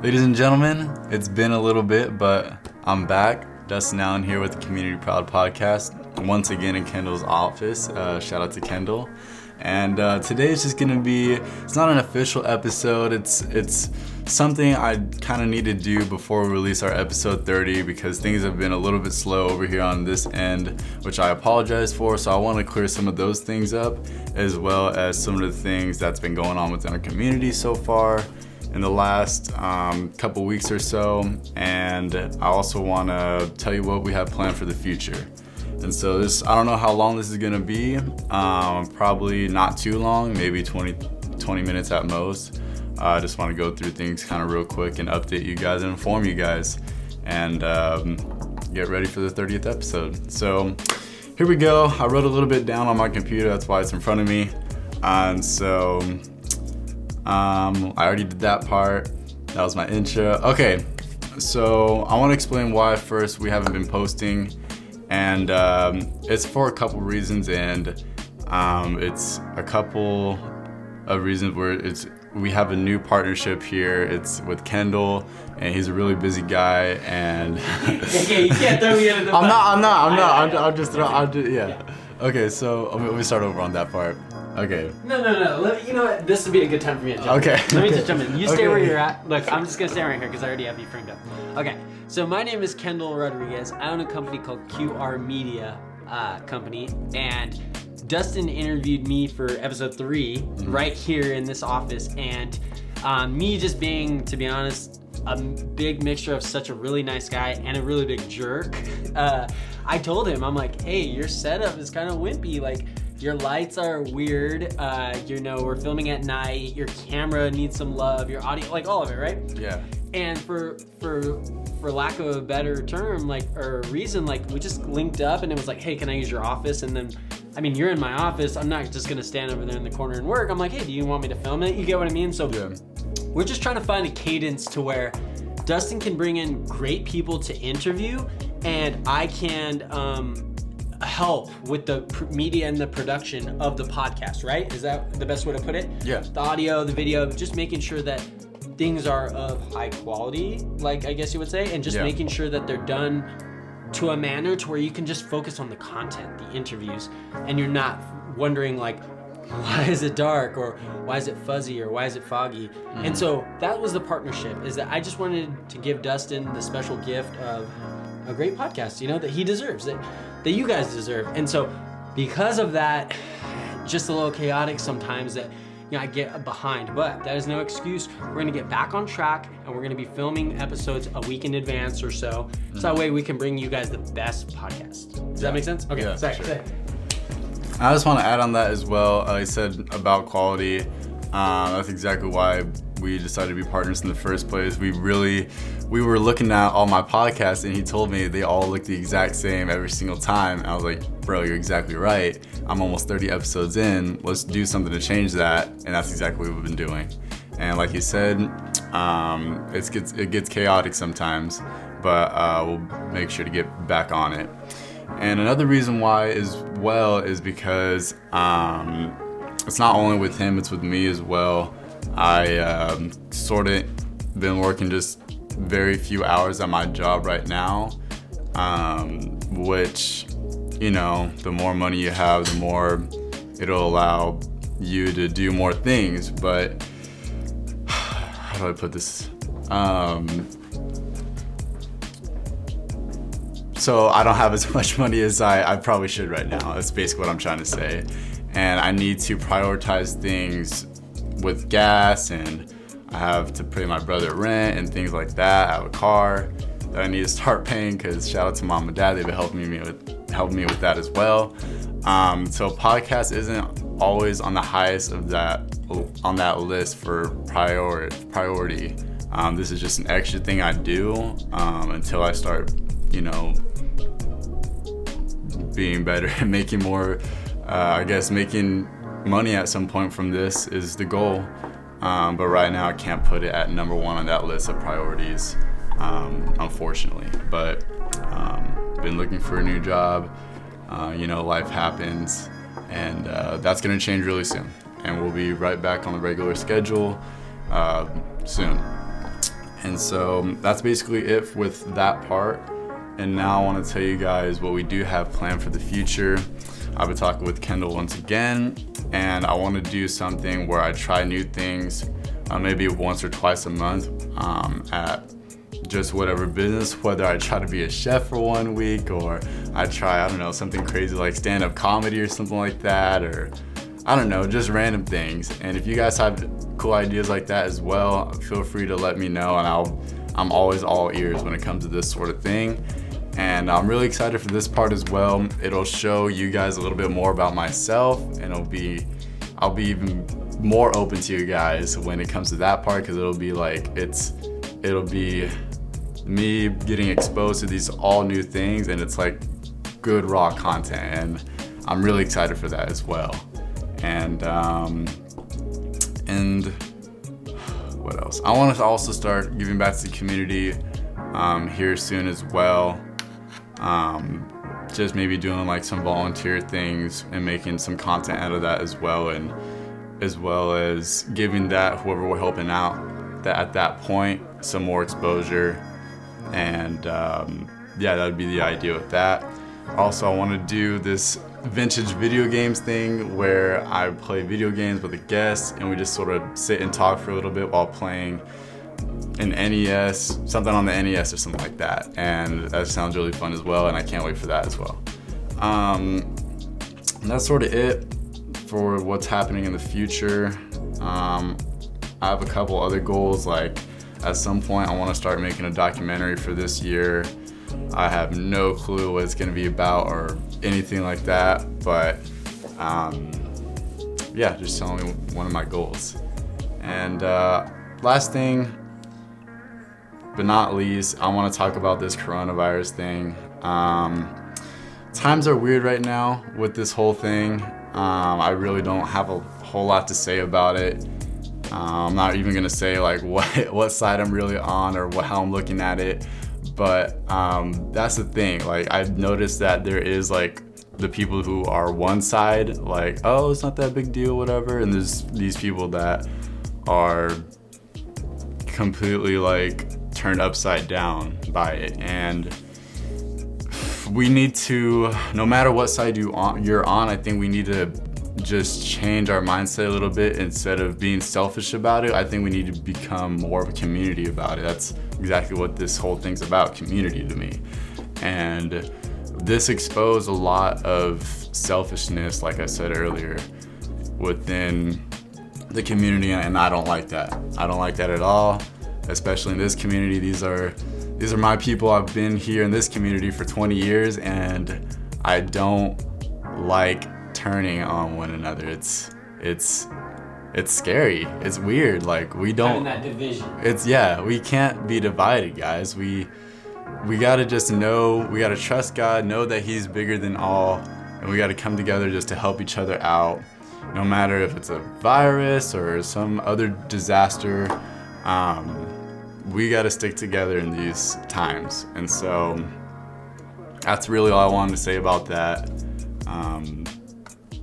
Ladies and gentlemen, it's been a little bit, but I'm back. Dustin Allen here with the Community Proud Podcast. Once again in Kendall's office. Shout out to Kendall. And today is just gonna be, it's not an official episode. It's something I kind of need to do before we release our episode 30 because things have been a little bit slow over here on this end, which I apologize for. So I want to clear some of those things up, as well as some of the things that's been going on within our community so far in the last couple weeks or so. And I also want to tell you what we have planned for the future. And so I don't know how long this is gonna be. Probably not too long, maybe 20 minutes at most. I just want to go through things kind of real quick and update you guys and inform you guys and get ready for the 30th episode. So here we go. I wrote a little bit down on my computer, that's why it's in front of me. And so I already did that part. That was my intro. Okay, so I want to explain why first we haven't been posting. And it's for a couple reasons, and it's a couple of reasons where we have a new partnership here. It's with Kendall, and he's a really busy guy. And okay, you can't throw me under the bus. I'm not. I'll just yeah. Okay, so let me start over on that part. Okay. No. You know what? This would be a good time for me to jump in. Let me just jump in. You stay where you're at. Look, I'm just going to stay right here because I already have you framed up. Okay, so my name is Kendall Rodriguez. I own a company called QR Media Company, and Dustin interviewed me for episode 3 right here in this office, and me just being, to be honest, a big mixture of such a really nice guy and a really big jerk. I told him, I'm like, hey, your setup is kind of wimpy. Like, your lights are weird. We're filming at night. Your camera needs some love. Your audio, like all of it, right? Yeah. And for lack of a better term, or reason, we just linked up, and it was like, hey, can I use your office? And then, you're in my office. I'm not just gonna stand over there in the corner and work. I'm like, hey, do you want me to film it? You get what I mean? So yeah. We're just trying to find a cadence to where Dustin can bring in great people to interview, and I can help with the media and the production of the podcast, right? Is that the best way to put it? Yeah. The audio, the video, just making sure that things are of high quality, I guess you would say, and just making sure that they're done to a manner to where you can just focus on the content, the interviews, and you're not wondering why is it dark, or why is it fuzzy, or why is it foggy? And so that was the partnership, is that I just wanted to give Dustin the special gift of a great podcast, that he deserves, that you guys deserve. And so because of that, just a little chaotic sometimes, that I get behind, but that is no excuse. We're gonna get back on track, and we're gonna be filming episodes a week in advance or so. So that way we can bring you guys the best podcast. Does that make sense? Okay, yeah, sorry. Sure. I just want to add on that as well. I said about quality. That's exactly why we decided to be partners in the first place. We were looking at all my podcasts, and he told me they all look the exact same every single time. And I was like, bro, you're exactly right. I'm almost 30 episodes in. Let's do something to change that. And that's exactly what we've been doing. And like you said, it gets chaotic sometimes, but we'll make sure to get back on it. And another reason why as well is because it's not only with him, it's with me as well. I sort of been working just very few hours at my job right now, which, the more money you have, the more it'll allow you to do more things. But how do I put this? So I don't have as much money as I probably should right now. That's basically what I'm trying to say. And I need to prioritize things with gas, and I have to pay my brother rent and things like that. I have a car that I need to start paying, because shout out to mom and dad, they've been helping me with that as well. So podcast isn't always on the highest of on that list for priority. This is just an extra thing I do until I start, being better and making more. Making money at some point from this is the goal. But right now I can't put it at number 1 on that list of priorities, unfortunately. But been looking for a new job. Life happens, and that's gonna change really soon. And we'll be right back on the regular schedule soon. And so that's basically it with that part. And now I want to tell you guys what we do have planned for the future. I've been talking with Kendall once again, and I want to do something where I try new things, maybe once or twice a month at just whatever business, whether I try to be a chef for 1 week or I try, I don't know, something crazy like stand-up comedy or something like that, or I don't know, just random things. And if you guys have cool ideas like that as well, feel free to let me know, and I'm always all ears when it comes to this sort of thing. And I'm really excited for this part as well. It'll show you guys a little bit more about myself, and I'll be even more open to you guys when it comes to that part, because it'll be me getting exposed to these all new things, and it's like good raw content, and I'm really excited for that as well. And what else? I want to also start giving back to the community here soon as well. Just maybe doing like some volunteer things and making some content out of that as well, and as well as giving that whoever we're helping out that at that point some more exposure. And yeah, that would be the idea with that. Also, I want to do this vintage video games thing where I play video games with a guest and we just sort of sit and talk for a little bit while playing an NES, something on the NES or something like that. And that sounds really fun as well, and I can't wait for that as well. And that's sort of it for what's happening in the future. I have a couple other goals, like at some point I want to start making a documentary for this year. I have no clue what it's going to be about or anything like that, but yeah, just telling me one of my goals. And last thing, but not least, I want to talk about this coronavirus thing. Times are weird right now with this whole thing. I really don't have a whole lot to say about it. I'm not even gonna say like what side I'm really on or how I'm looking at it, but that's the thing. Like, I've noticed that there is like the people who are one side, like, oh, it's not that big deal, whatever, and there's these people that are completely like turned upside down by it. And we need to, no matter what side you're on, I think we need to just change our mindset a little bit. Instead of being selfish about it, I think we need to become more of a community about it. That's exactly what this whole thing's about, community to me. And this exposed a lot of selfishness, like I said earlier, within the community, and I don't like that. I don't like that at all, especially in this community. These are my people. I've been here in this community for 20 years, and I don't like turning on one another. It's scary. It's weird. Like, we don't. Having that division. We can't be divided, guys. We gotta just know. We gotta trust God. Know that He's bigger than all, and we gotta come together just to help each other out. No matter if it's a virus or some other disaster, we gotta stick together in these times. And so that's really all I wanted to say about that.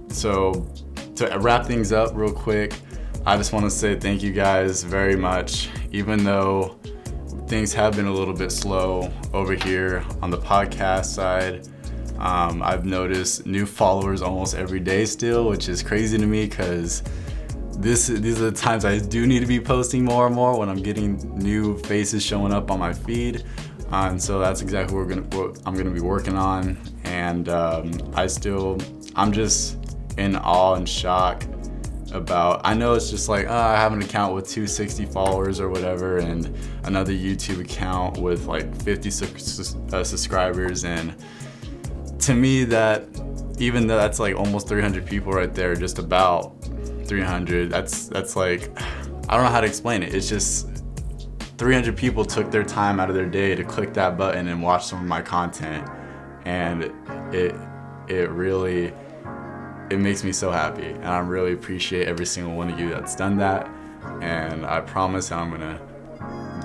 So to wrap things up real quick, I just want to say thank you guys very much. Even though things have been a little bit slow over here on the podcast side, I've noticed new followers almost every day still, which is crazy to me, because these are the times I do need to be posting more and more, when I'm getting new faces showing up on my feed. And so that's exactly what I'm gonna be working on. And I'm just in awe and shock about, I know it's just like, I have an account with 260 followers or whatever, and another YouTube account with like 50 subscribers. And to me, that, even though that's like almost 300 people right there, just about 300, that's like, I don't know how to explain it. It's just 300 people took their time out of their day to click that button and watch some of my content, and it really makes me so happy, and I really appreciate every single one of you that's done that. And I promise I'm gonna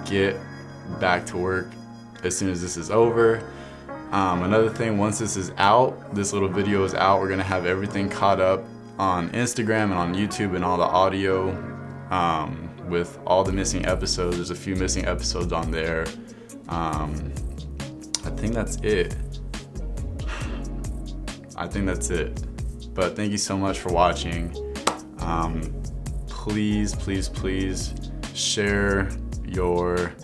get back to work as soon as this is over. Another thing, once this is out, this little video is out, we're gonna have everything caught up on Instagram and on YouTube, and all the audio with all the missing episodes. There's a few missing episodes on there. I think that's it. But thank you so much for watching. Please share your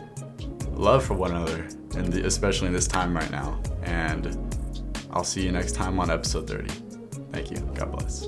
love for one another, and especially in this time right now. And I'll see you next time on episode 30. Thank you. God bless.